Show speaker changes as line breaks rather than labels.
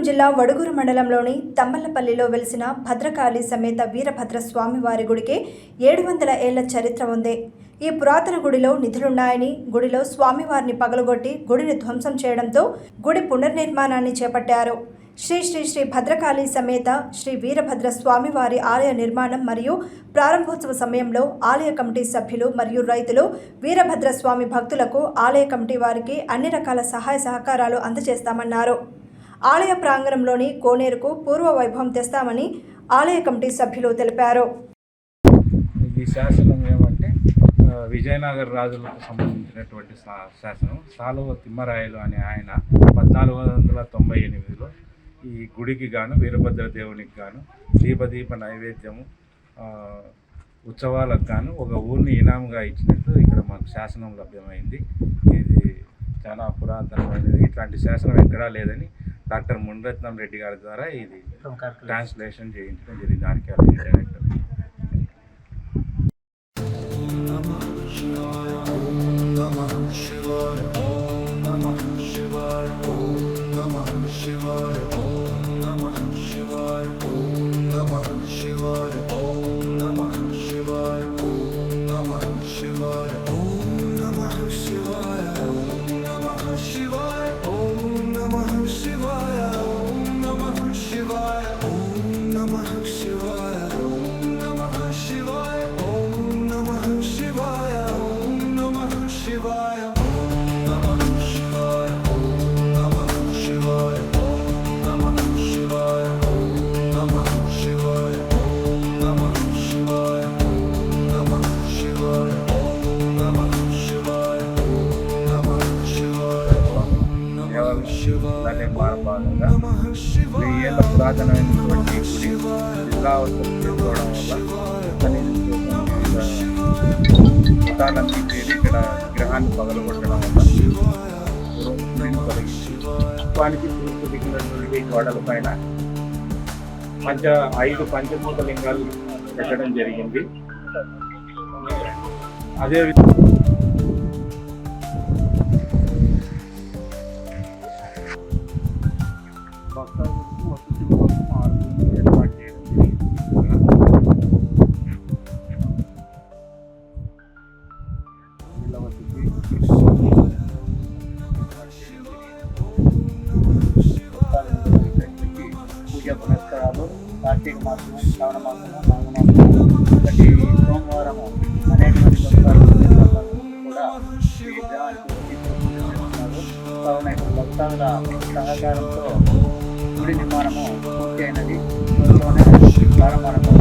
జిల్లా వడుగురు మండలంలోని తమ్మల్లపల్లిలో వెలిసిన భద్రకాళి సమేత వీరభద్ర స్వామివారి గుడికి 700 ఏళ్ల చరిత్ర ఉంది. ఈ పురాతన గుడిలో నిధులున్నాయని, గుడిలో స్వామివారిని పగలగొట్టి గుడిని ధ్వంసం చేయడంతో గుడి పునర్నిర్మాణాన్ని చేపట్టారు. శ్రీ శ్రీ శ్రీ భద్రకాళి సమేత శ్రీ వీరభద్ర స్వామివారి ఆలయ నిర్మాణం మరియు ప్రారంభోత్సవ సమయంలో ఆలయ కమిటీ సభ్యులు మరియు రైతులు వీరభద్ర స్వామి భక్తులకు ఆలయ కమిటీ వారికి అన్ని రకాల సహాయ సహకారాలు అందజేస్తామన్నారు. ఆలయ ప్రాంగణంలోని కోనేరుకు పూర్వ వైభవం తెస్తామని ఆలయ కమిటీ సభ్యులు తెలిపారు.
ఈ శాసనం ఏమంటే విజయనగర రాజులకు సంబంధించినటువంటి శాసనం. సాలువ తిమ్మరాయలు అనే ఆయన 1498లో ఈ గుడికి గాను వీరభద్ర దేవునికి గాను దీప నైవేద్యము ఉత్సవాలకు గాను ఒక ఊరిని ఇనాముగా ఇచ్చినట్టు ఇక్కడ మాకు శాసనం లభ్యమైంది. ఇది చాలా పురాతనమైనది. ఇట్లాంటి శాసనం ఎక్కడా లేదని డాక్టర్ మునిరత్నం రెడ్డి గారి ద్వారా ఇది ట్రాన్స్లేషన్ చేయించడం జరిగింది. దానికి డైరెక్టర్ భాగంగా 1000 ఏళ్ళ పురాతనమైనటువంటి గుడి శిథిలావస్థలు చేసుకోవడం వల్ల మతాలన్నీ చేరి ఇక్కడ విగ్రహాన్ని పగలగొట్టడం వల్ల గుడిని తొలగించి వానికి తూర్పు దిగినటువంటి గోడల పైన 5 పంచభూత లింగాలు పెట్టడం జరిగింది. అదేవిధంగా భక్తులకు వసతి కోసం ఏర్పాటు చేయడం జరిగింది. వీళ్ళ వసతి పూజా పునస్కారాలు కార్తీక మాసము, శ్రావణ మాసము, మాఘమాసము, ఒకటి సోమవారము అనేటువంటి కూడా ఈ గ్రామానికి కావున భక్తుల సహకారంతో గుడి నిర్మాణము పూర్తి అయినది. త్వరలోనే ప్రారంభం